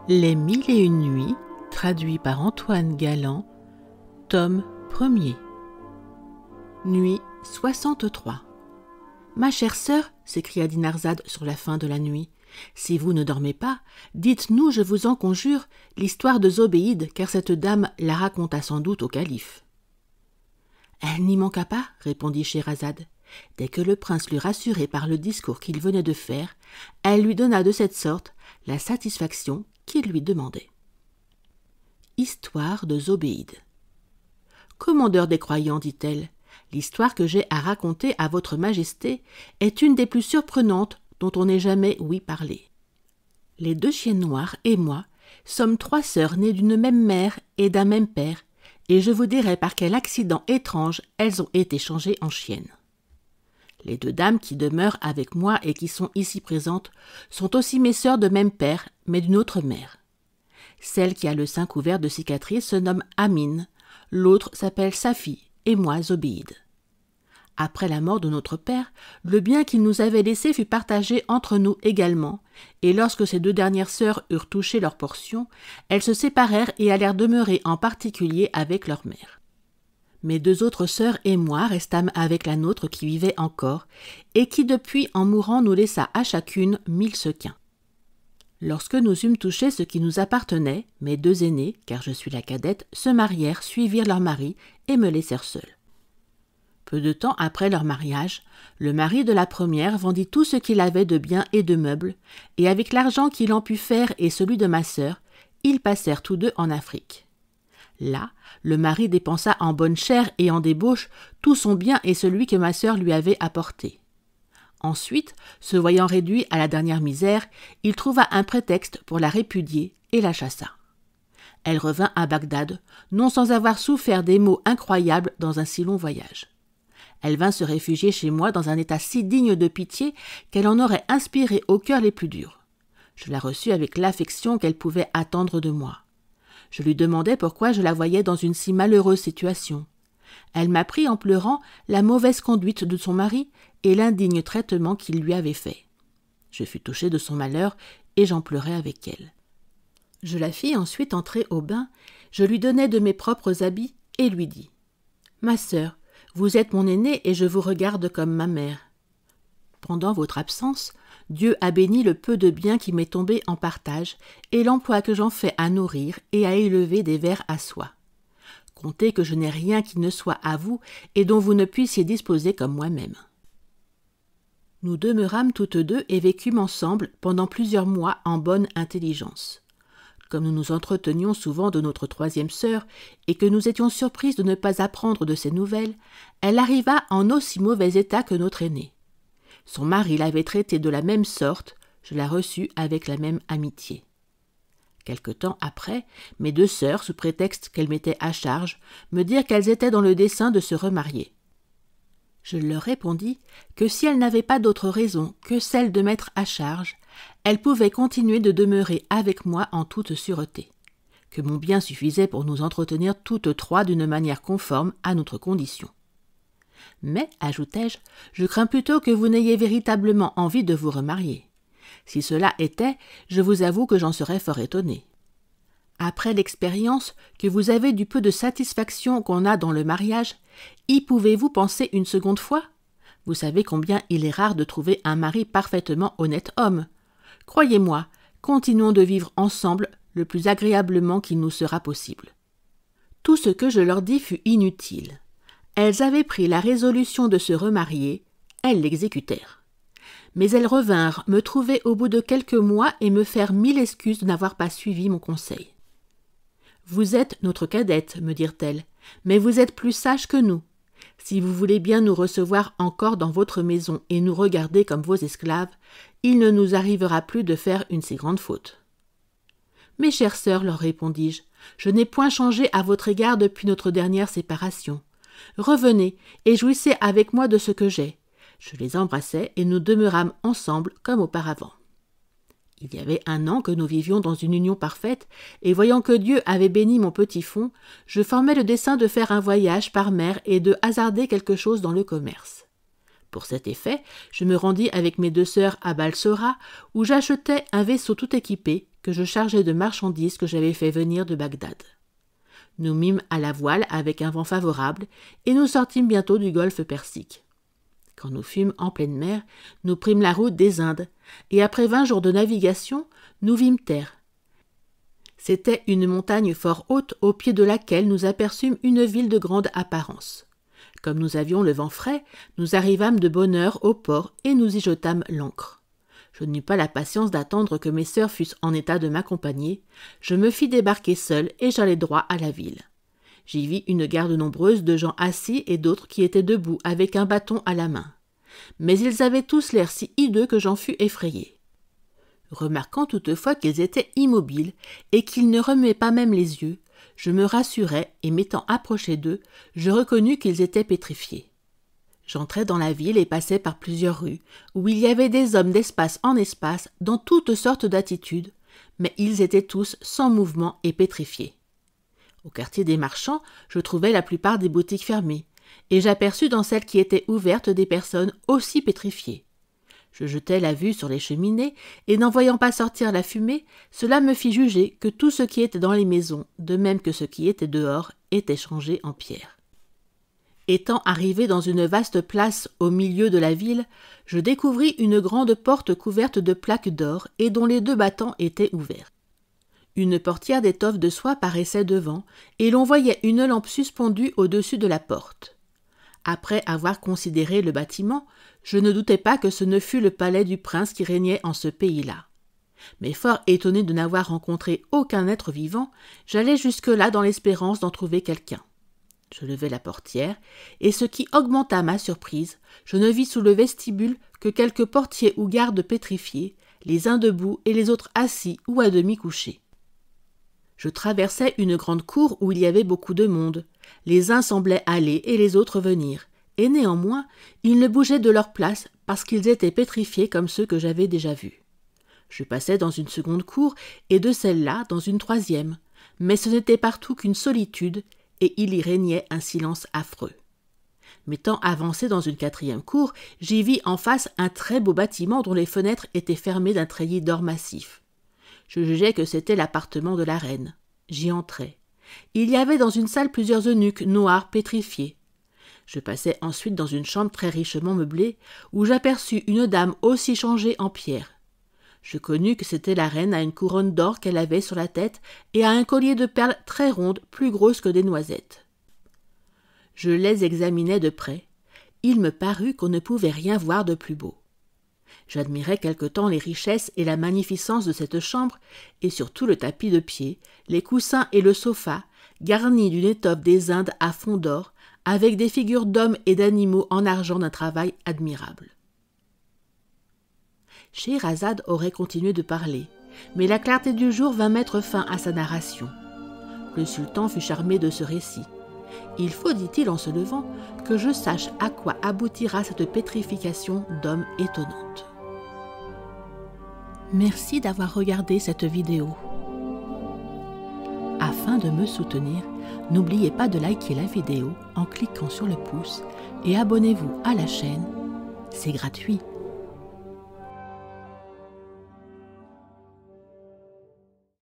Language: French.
Les 1001 nuits, traduit par Antoine Galland, tome 1er. Nuit 63. Ma chère sœur, s'écria Dinarzade sur la fin de la nuit, si vous ne dormez pas, dites-nous, je vous en conjure, l'histoire de Zobéide, car cette dame la raconta sans doute au calife. Elle n'y manqua pas, répondit Scheherazade. Dès que le prince l'eut rassurée par le discours qu'il venait de faire, elle lui donna de cette sorte la satisfaction qu'il lui demandait. Histoire de Zobéide. Commandeur des croyants, dit-elle, l'histoire que j'ai à raconter à votre majesté est une des plus surprenantes dont on n'ait jamais ouï parler. Les 2 chiennes noires et moi sommes 3 sœurs nées d'une même mère et d'un même père, et je vous dirai par quel accident étrange elles ont été changées en chiennes. Les 2 dames qui demeurent avec moi et qui sont ici présentes sont aussi mes sœurs de même père, mais d'une autre mère. Celle qui a le sein couvert de cicatrices se nomme Amine, l'autre s'appelle Safi, et moi Zobéide. Après la mort de notre père, le bien qu'il nous avait laissé fut partagé entre nous également, et lorsque ces 2 dernières sœurs eurent touché leur portion, elles se séparèrent et allèrent demeurer en particulier avec leur mère. Mes 2 autres sœurs et moi restâmes avec la nôtre qui vivait encore, et qui depuis en mourant nous laissa à chacune 1000 sequins. Lorsque nous eûmes touché ce qui nous appartenait, mes 2 aînées, car je suis la cadette, se marièrent, suivirent leurs maris et me laissèrent seule. Peu de temps après leur mariage, le mari de la première vendit tout ce qu'il avait de biens et de meubles, et avec l'argent qu'il en put faire et celui de ma sœur, ils passèrent tous 2 en Afrique. Là, le mari dépensa en bonne chère et en débauche tout son bien et celui que ma sœur lui avait apporté. Ensuite, se voyant réduit à la dernière misère, il trouva un prétexte pour la répudier et la chassa. Elle revint à Bagdad, non sans avoir souffert des maux incroyables dans un si long voyage. Elle vint se réfugier chez moi dans un état si digne de pitié qu'elle en aurait inspiré aux cœurs les plus durs. Je la reçus avec l'affection qu'elle pouvait attendre de moi. Je lui demandai pourquoi je la voyais dans une si malheureuse situation. Elle m'apprit en pleurant la mauvaise conduite de son mari et l'indigne traitement qu'il lui avait fait. Je fus touchée de son malheur et j'en pleurai avec elle. Je la fis ensuite entrer au bain, je lui donnai de mes propres habits et lui dis « Ma sœur, vous êtes mon aînée et je vous regarde comme ma mère. Pendant votre absence, Dieu a béni le peu de bien qui m'est tombé en partage et l'emploi que j'en fais à nourrir et à élever des vers à soie. Comptez que je n'ai rien qui ne soit à vous et dont vous ne puissiez disposer comme moi-même. » Nous demeurâmes toutes 2 et vécûmes ensemble pendant plusieurs mois en bonne intelligence. Comme nous nous entretenions souvent de notre 3e sœur et que nous étions surprises de ne pas apprendre de ses nouvelles, elle arriva en aussi mauvais état que notre aînée. Son mari l'avait traitée de la même sorte, je la reçus avec la même amitié. Quelque temps après, mes 2 sœurs, sous prétexte qu'elles m'étaient à charge, me dirent qu'elles étaient dans le dessein de se remarier. Je leur répondis que si elles n'avaient pas d'autre raison que celle de m'être à charge, elles pouvaient continuer de demeurer avec moi en toute sûreté, que mon bien suffisait pour nous entretenir toutes 3 d'une manière conforme à notre condition. Mais, ajoutai-je, je crains plutôt que vous n'ayez véritablement envie de vous remarier. Si cela était, je vous avoue que j'en serais fort étonnée. Après l'expérience que vous avez du peu de satisfaction qu'on a dans le mariage, y pouvez-vous penser une seconde fois? Vous savez combien il est rare de trouver un mari parfaitement honnête homme. Croyez-moi, continuons de vivre ensemble le plus agréablement qu'il nous sera possible. Tout ce que je leur dis fut inutile. Elles avaient pris la résolution de se remarier, elles l'exécutèrent. Mais elles revinrent me trouver au bout de quelques mois et me faire 1000 excuses de n'avoir pas suivi mon conseil. « Vous êtes notre cadette, me dirent-elles, mais vous êtes plus sage que nous. Si vous voulez bien nous recevoir encore dans votre maison et nous regarder comme vos esclaves, il ne nous arrivera plus de faire une si grande faute. » « Mes chères sœurs, leur répondis-je, je n'ai point changé à votre égard depuis notre dernière séparation. Revenez et jouissez avec moi de ce que j'ai. » Je les embrassai et nous demeurâmes ensemble comme auparavant. Il y avait 1 an que nous vivions dans une union parfaite, et voyant que Dieu avait béni mon petit fonds, je formai le dessein de faire un voyage par mer et de hasarder quelque chose dans le commerce. Pour cet effet, je me rendis avec mes 2 sœurs à Balsora, où j'achetai un vaisseau tout équipé, que je chargeais de marchandises que j'avais fait venir de Bagdad. Nous mîmes à la voile avec un vent favorable et nous sortîmes bientôt du golfe Persique. Quand nous fûmes en pleine mer, nous prîmes la route des Indes et après 20 jours de navigation, nous vîmes terre. C'était une montagne fort haute au pied de laquelle nous aperçûmes une ville de grande apparence. Comme nous avions le vent frais, nous arrivâmes de bonne heure au port et nous y jetâmes l'ancre. Je n'eus pas la patience d'attendre que mes sœurs fussent en état de m'accompagner. Je me fis débarquer seule et j'allai droit à la ville. J'y vis une garde nombreuse de gens assis et d'autres qui étaient debout avec un bâton à la main. Mais ils avaient tous l'air si hideux que j'en fus effrayée. Remarquant toutefois qu'ils étaient immobiles et qu'ils ne remuaient pas même les yeux, je me rassurai et m'étant approché d'eux, je reconnus qu'ils étaient pétrifiés. J'entrai dans la ville et passai par plusieurs rues, où il y avait des hommes d'espace en espace, dans toutes sortes d'attitudes, mais ils étaient tous sans mouvement et pétrifiés. Au quartier des marchands, je trouvai la plupart des boutiques fermées, et j'aperçus dans celles qui étaient ouvertes des personnes aussi pétrifiées. Je jetai la vue sur les cheminées, et n'en voyant pas sortir la fumée, cela me fit juger que tout ce qui était dans les maisons, de même que ce qui était dehors, était changé en pierre. Étant arrivé dans une vaste place au milieu de la ville, je découvris une grande porte couverte de plaques d'or et dont les 2 battants étaient ouverts. Une portière d'étoffe de soie paraissait devant, et l'on voyait une lampe suspendue au-dessus de la porte. Après avoir considéré le bâtiment, je ne doutais pas que ce ne fût le palais du prince qui régnait en ce pays-là. Mais fort étonné de n'avoir rencontré aucun être vivant, j'allai jusque-là dans l'espérance d'en trouver quelqu'un. Je levai la portière, et ce qui augmenta ma surprise, je ne vis sous le vestibule que quelques portiers ou gardes pétrifiés, les uns debout et les autres assis ou à demi couchés. Je traversai une grande cour où il y avait beaucoup de monde. Les uns semblaient aller et les autres venir, et néanmoins, ils ne bougeaient de leur place parce qu'ils étaient pétrifiés comme ceux que j'avais déjà vus. Je passai dans une seconde cour et de celle-là dans une troisième, mais ce n'était partout qu'une solitude, et il y régnait un silence affreux. M'étant avancé dans une 4e cour, j'y vis en face un très beau bâtiment dont les fenêtres étaient fermées d'un treillis d'or massif. Je jugeai que c'était l'appartement de la reine. J'y entrai. Il y avait dans une salle plusieurs eunuques noirs pétrifiés. Je passai ensuite dans une chambre très richement meublée, où j'aperçus une dame aussi changée en pierre. Je connus que c'était la reine à une couronne d'or qu'elle avait sur la tête et à un collier de perles très rondes, plus grosses que des noisettes. Je les examinai de près. Il me parut qu'on ne pouvait rien voir de plus beau. J'admirai quelque temps les richesses et la magnificence de cette chambre, et surtout le tapis de pied, les coussins et le sofa, garnis d'une étoffe des Indes à fond d'or, avec des figures d'hommes et d'animaux en argent d'un travail admirable. Scheherazade aurait continué de parler, mais la clarté du jour vint mettre fin à sa narration. Le sultan fut charmé de ce récit. Il faut, dit-il en se levant, que je sache à quoi aboutira cette pétrification d'hommes étonnante. Merci d'avoir regardé cette vidéo. Afin de me soutenir, n'oubliez pas de liker la vidéo en cliquant sur le pouce et abonnez-vous à la chaîne, c'est gratuit.